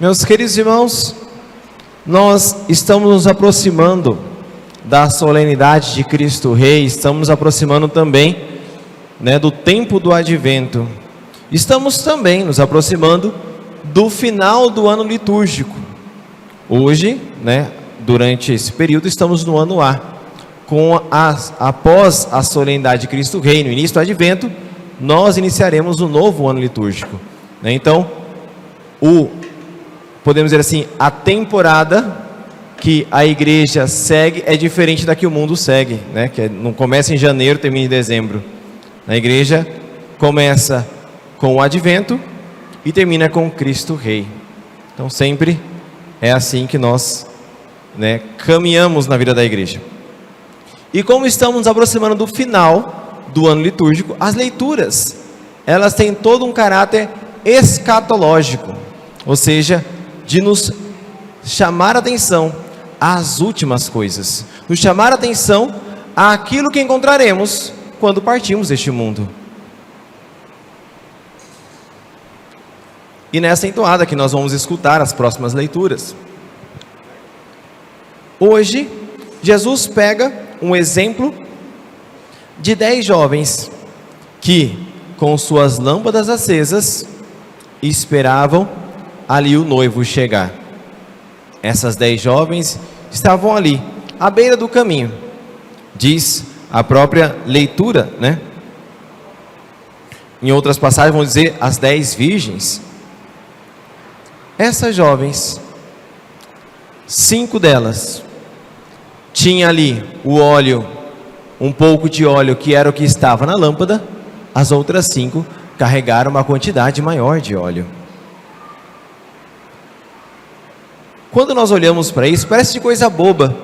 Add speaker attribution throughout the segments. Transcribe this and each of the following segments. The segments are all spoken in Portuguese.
Speaker 1: Meus queridos irmãos, nós estamos nos aproximando da solenidade de Cristo Rei, estamos nos aproximando também, do tempo do Advento. Estamos também nos aproximando do final do ano litúrgico. Hoje, durante esse período, estamos no ano A. Após a solenidade de Cristo Rei, no início do Advento, nós iniciaremos o novo ano litúrgico. Então, podemos dizer assim, a temporada que a igreja segue é diferente da que o mundo segue, que não começa em janeiro, termina em dezembro. A igreja começa com o Advento e termina com Cristo Rei. Então sempre é assim que nós caminhamos na vida da igreja. E como estamos nos aproximando do final do ano litúrgico, as leituras, elas têm todo um caráter escatológico, ou seja, de nos chamar a atenção às últimas coisas, nos chamar a atenção àquilo que encontraremos quando partimos deste mundo. E nessa entoada que nós vamos escutar as próximas leituras. Hoje, Jesus pega um exemplo de 10 jovens que, com suas lâmpadas acesas, esperavam ali o noivo chegar. Essas 10 jovens estavam ali, à beira do caminho. Diz a própria leitura, Em outras passagens vão dizer as 10 virgens. Essas jovens, 5 delas, tinha ali o óleo, um pouco de óleo que era o que estava na lâmpada. As outras 5 carregaram uma quantidade maior de óleo. Quando nós olhamos para isso, parece de coisa boba.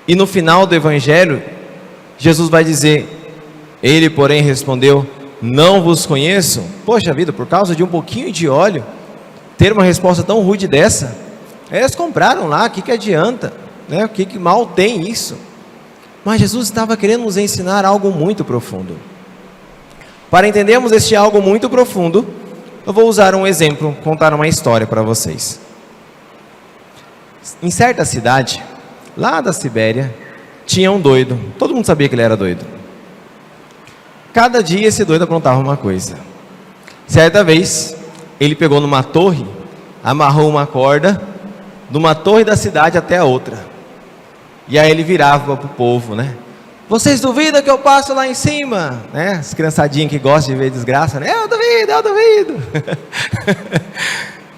Speaker 1: E no final do Evangelho, Jesus vai dizer: ele, porém, respondeu: não vos conheço. Poxa vida, por causa de um pouquinho de óleo, ter uma resposta tão rude dessa? Eles compraram lá, o que adianta? O que mal tem isso? Mas Jesus estava querendo nos ensinar algo muito profundo. Para entendermos este algo muito profundo, eu vou usar um exemplo, contar uma história para vocês. Em certa cidade, lá da Sibéria, tinha um doido. Todo mundo sabia que ele era doido. Cada dia esse doido aprontava uma coisa. Certa vez, ele pegou numa torre, amarrou uma corda, de uma torre da cidade até a outra. E aí ele virava para o povo, Vocês duvidam que eu passo lá em cima? As criançadinhas que gostam de ver desgraça, Eu duvido.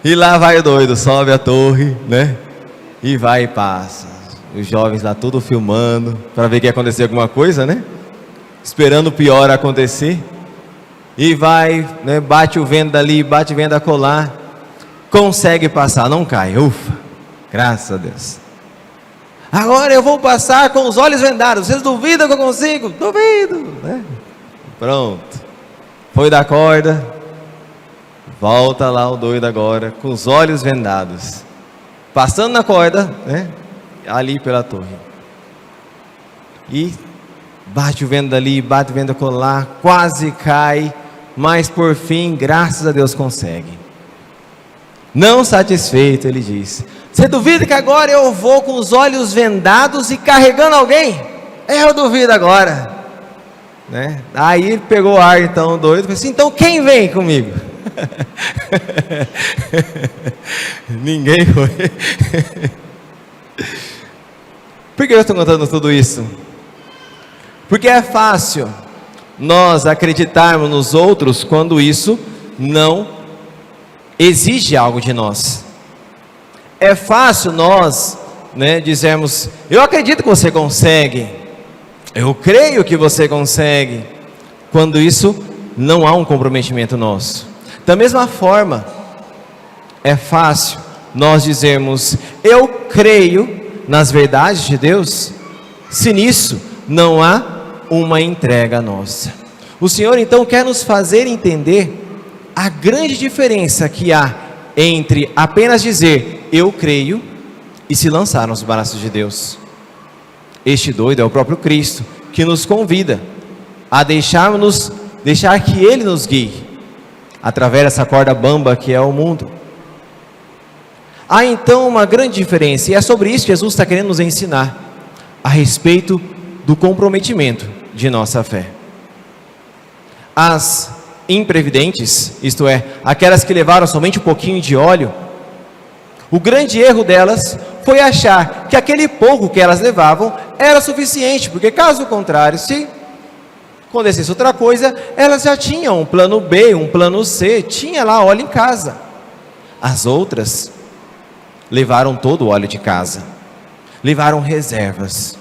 Speaker 1: E lá vai o doido, sobe a torre, E vai e passa. Os jovens lá tudo filmando, para ver que ia acontecer alguma coisa, Esperando o pior acontecer. E vai, bate o vento dali, bate o vento acolá. Consegue passar, não cai, ufa, graças a Deus. Agora eu vou passar com os olhos vendados. Vocês duvidam que eu consigo? Duvido, Pronto, foi da corda. Volta lá o doido agora, com os olhos vendados, passando na corda, ali pela torre. E bate o vento dali, bate o vento acolá, quase cai, mas por fim, graças a Deus, consegue. Não satisfeito, ele diz: você duvida que agora eu vou com os olhos vendados e carregando alguém? Eu duvido agora, Aí ele pegou o ar, então, doido, falou assim: então quem vem comigo? Ninguém foi. Por que eu estou contando tudo isso? Porque é fácil nós acreditarmos nos outros quando isso não exige algo de nós. É fácil nós, dizermos: eu acredito que você consegue, eu creio que você consegue, quando isso não há um comprometimento nosso. Da mesma forma, é fácil nós dizermos: eu creio nas verdades de Deus, se nisso não há uma entrega nossa. O Senhor então quer nos fazer entender a grande diferença que há entre apenas dizer eu creio e se lançar nos braços de Deus. Este doido é o próprio Cristo, que nos convida a deixar que Ele nos guie através dessa corda bamba que é o mundo. Há então uma grande diferença, e é sobre isso que Jesus está querendo nos ensinar, a respeito do comprometimento de nossa fé. As imprevidentes, isto é, aquelas que levaram somente um pouquinho de óleo, o grande erro delas foi achar que aquele pouco que elas levavam era suficiente, porque caso contrário, se acontecesse outra coisa, elas já tinham um plano B, um plano C, tinha lá óleo em casa. As outras levaram todo o óleo de casa, levaram reservas.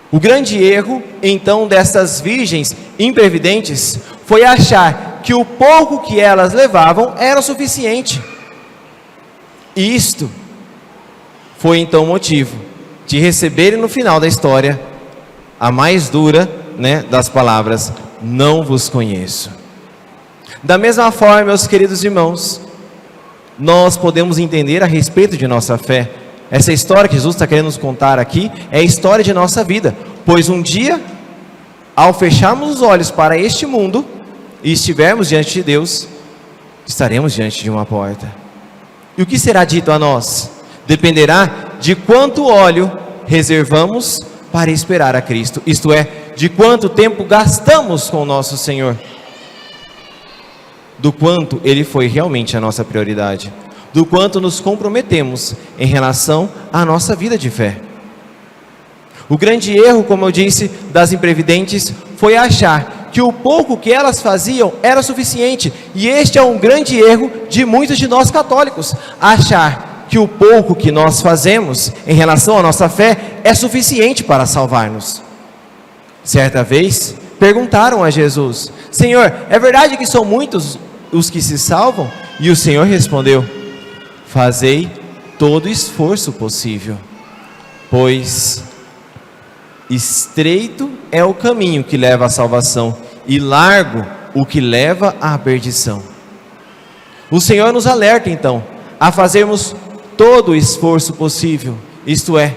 Speaker 1: O grande erro, então, dessas virgens imprevidentes foi achar que o pouco que elas levavam era o suficiente. E isto foi então o motivo de receberem no final da história a mais dura, das palavras: não vos conheço. Da mesma forma, meus queridos irmãos, nós podemos entender a respeito de nossa fé. Essa história que Jesus está querendo nos contar aqui é a história de nossa vida, pois um dia, ao fecharmos os olhos para este mundo e estivermos diante de Deus, estaremos diante de uma porta. E o que será dito a nós? Dependerá de quanto óleo reservamos para esperar a Cristo, isto é, de quanto tempo gastamos com o nosso Senhor, do quanto Ele foi realmente a nossa prioridade, do quanto nos comprometemos em relação à nossa vida de fé. O grande erro, como eu disse, das imprevidentes foi achar que o pouco que elas faziam era suficiente, e este é um grande erro de muitos de nós católicos, achar que o pouco que nós fazemos em relação à nossa fé é suficiente para salvar-nos. Certa vez perguntaram a Jesus: Senhor, é verdade que são muitos os que se salvam? E o Senhor respondeu: fazei todo o esforço possível, pois estreito é o caminho que leva à salvação, e largo o que leva à perdição. O Senhor nos alerta então a fazermos todo o esforço possível, isto é,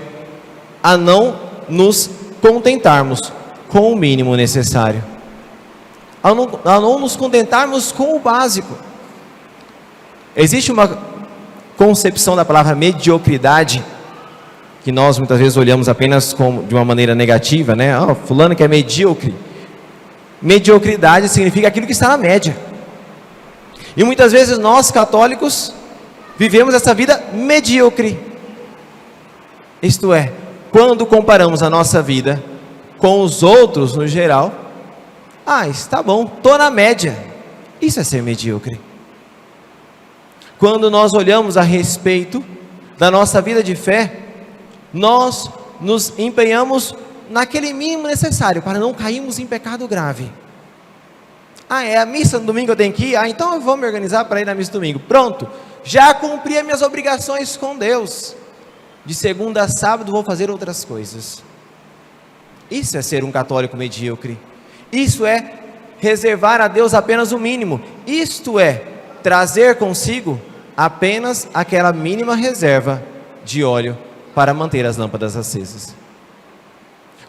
Speaker 1: a não nos contentarmos com o mínimo necessário, a não nos contentarmos com o básico. Existe uma concepção da palavra mediocridade, que nós muitas vezes olhamos apenas de uma maneira negativa, fulano que é medíocre. Mediocridade significa aquilo que está na média. E muitas vezes nós católicos vivemos essa vida medíocre. Isto é, quando comparamos a nossa vida com os outros no geral, está bom, estou na média. Isso é ser medíocre. Quando nós olhamos a respeito da nossa vida de fé, nós nos empenhamos naquele mínimo necessário para não cairmos em pecado grave. É a missa no domingo, eu tenho que ir? Então eu vou me organizar para ir na missa no domingo. Pronto, já cumpri as minhas obrigações com Deus. De segunda a sábado vou fazer outras coisas. Isso é ser um católico medíocre. Isso é reservar a Deus apenas o mínimo. Isto é trazer consigo apenas aquela mínima reserva de óleo para manter as lâmpadas acesas.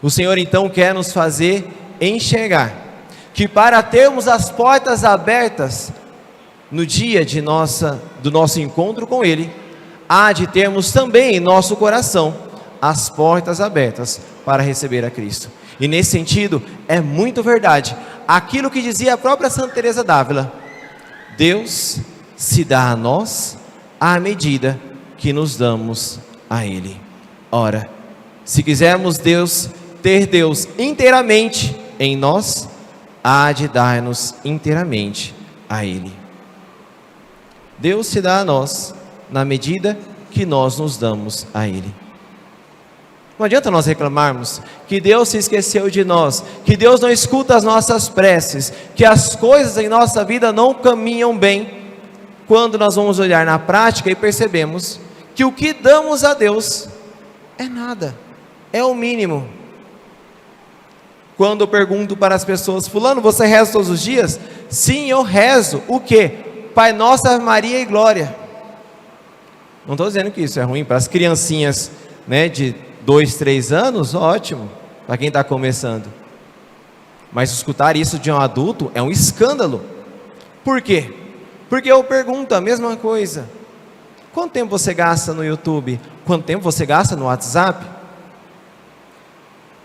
Speaker 1: O Senhor então quer nos fazer enxergar que para termos as portas abertas no dia do nosso encontro com Ele, há de termos também em nosso coração as portas abertas para receber a Cristo. E nesse sentido é muito verdade aquilo que dizia a própria Santa Teresa d'Ávila: Deus se dá a nós à medida que nos damos a Ele. Ora, se quisermos ter Deus inteiramente em nós, há de dar-nos inteiramente a Ele. Deus se dá a nós na medida que nós nos damos a Ele. Não adianta nós reclamarmos que Deus se esqueceu de nós, que Deus não escuta as nossas preces, que as coisas em nossa vida não caminham bem, quando nós vamos olhar na prática e percebemos que o que damos a Deus é nada, é o mínimo. Quando eu pergunto para as pessoas: fulano, você reza todos os dias? Sim, eu rezo. O quê? Pai Nosso, Ave Maria e Glória. Não estou dizendo que isso é ruim para as criancinhas, de 2, 3 anos, ótimo, para quem está começando. Mas escutar isso de um adulto é um escândalo. Por quê? Porque eu pergunto a mesma coisa: Quanto tempo você gasta no YouTube? Quanto tempo você gasta no WhatsApp?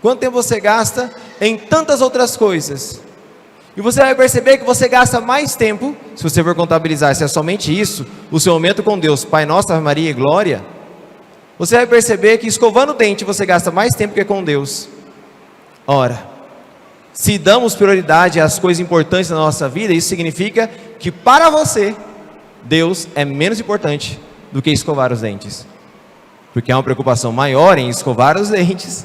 Speaker 1: Quanto tempo você gasta em tantas outras coisas? E você vai perceber que você gasta mais tempo, se você for contabilizar, se é somente isso, o seu momento com Deus, Pai Nosso, Ave Maria e Glória, você vai perceber que escovando o dente você gasta mais tempo que com Deus. Ora, se damos prioridade às coisas importantes da nossa vida, isso significa que para você, Deus é menos importante do que escovar os dentes. Porque há uma preocupação maior em escovar os dentes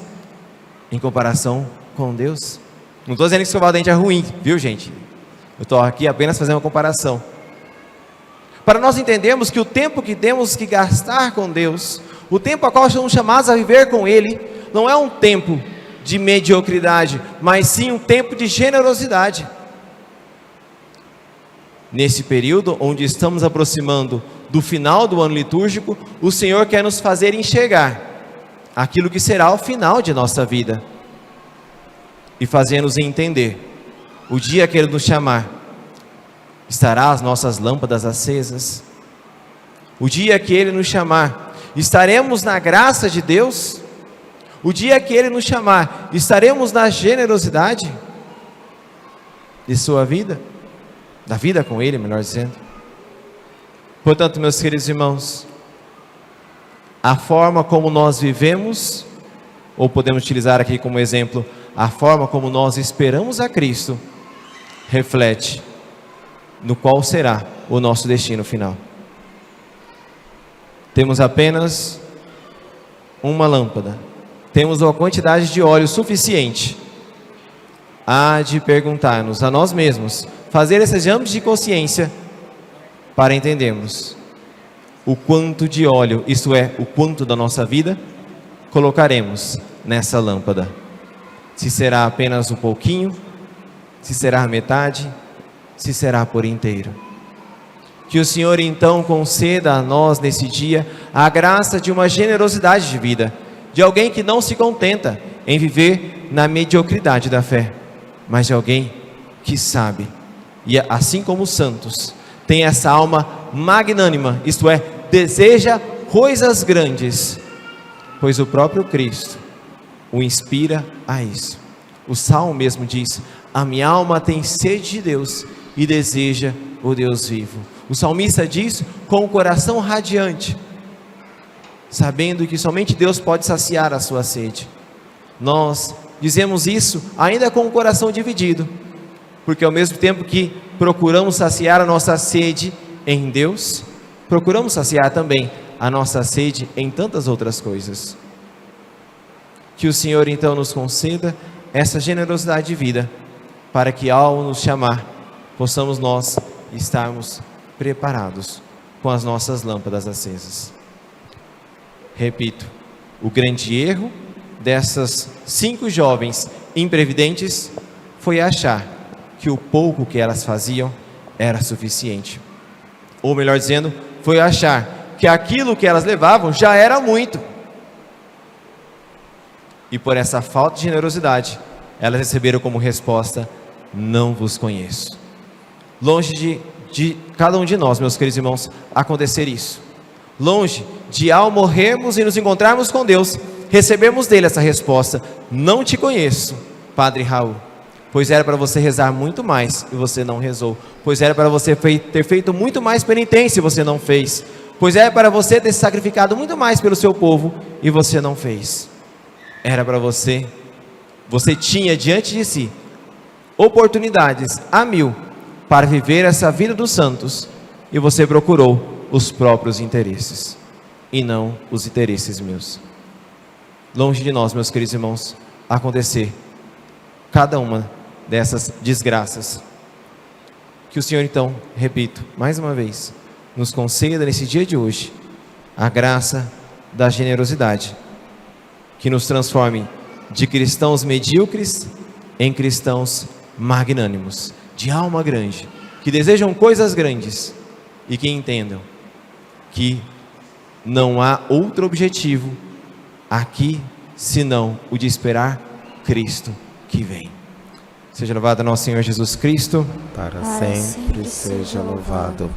Speaker 1: em comparação com Deus. Não estou dizendo que escovar o dente é ruim, viu, gente? Eu estou aqui apenas fazendo uma comparação. Para nós entendermos que o tempo que temos que gastar com Deus, o tempo a qual somos chamados a viver com Ele, não é um tempo de mediocridade, mas sim um tempo de generosidade. Nesse período onde estamos aproximando do final do ano litúrgico, o Senhor quer nos fazer enxergar aquilo que será o final de nossa vida e fazer-nos entender o dia que Ele nos chamar, estará as nossas lâmpadas acesas. O dia que Ele nos chamar, estaremos na graça de Deus. O dia que Ele nos chamar, estaremos na generosidade de sua vida, da vida com Ele, melhor dizendo. Portanto, meus queridos irmãos, a forma como nós vivemos, ou podemos utilizar aqui como exemplo, a forma como nós esperamos a Cristo, reflete no qual será o nosso destino final. Temos apenas uma lâmpada, temos uma quantidade de óleo suficiente. Há de perguntar-nos a nós mesmos, fazer esse exame de consciência, para entendermos o quanto de óleo, isto é, o quanto da nossa vida, colocaremos nessa lâmpada. Se será apenas um pouquinho, se será metade, se será por inteiro. Que o Senhor então conceda a nós nesse dia a graça de uma generosidade de vida, de alguém que não se contenta em viver na mediocridade da fé, mas de alguém que sabe, e assim como os santos, tem essa alma magnânima, isto é, deseja coisas grandes, pois o próprio Cristo o inspira a isso. O Salmo mesmo diz: a minha alma tem sede de Deus e deseja o Deus vivo. O salmista diz com o coração radiante, sabendo que somente Deus pode saciar a sua sede. Nós dizemos isso ainda com o coração dividido, porque ao mesmo tempo que procuramos saciar a nossa sede em Deus, procuramos saciar também a nossa sede em tantas outras coisas. Que o Senhor então nos conceda essa generosidade de vida, para que ao nos chamar, possamos nós estarmos preparados com as nossas lâmpadas acesas. Repito, o grande erro dessas 5 jovens imprevidentes foi achar que o pouco que elas faziam era suficiente. Ou melhor dizendo, foi achar que aquilo que elas levavam já era muito. E por essa falta de generosidade, elas receberam como resposta: não vos conheço. Longe de cada um de nós, meus queridos irmãos, acontecer isso. Longe de, ao morrermos e nos encontrarmos com Deus, recebemos dele essa resposta: não te conheço, Padre Raul. Pois era para você rezar muito mais e você não rezou. Pois era para você ter feito muito mais penitência e você não fez. Pois era para você ter se sacrificado muito mais pelo seu povo e você não fez. Era para você tinha diante de si oportunidades a mil para viver essa vida dos santos, e você procurou os próprios interesses e não os interesses meus. Longe de nós, meus queridos irmãos, acontecer cada uma dessas desgraças. Que o Senhor então, repito, mais uma vez, nos conceda nesse dia de hoje a graça da generosidade, que nos transforme de cristãos medíocres em cristãos magnânimos, de alma grande, que desejam coisas grandes e que entendam que não há outro objetivo aqui senão o de esperar Cristo que vem. Seja louvado nosso Senhor Jesus Cristo,
Speaker 2: para sempre seja louvado.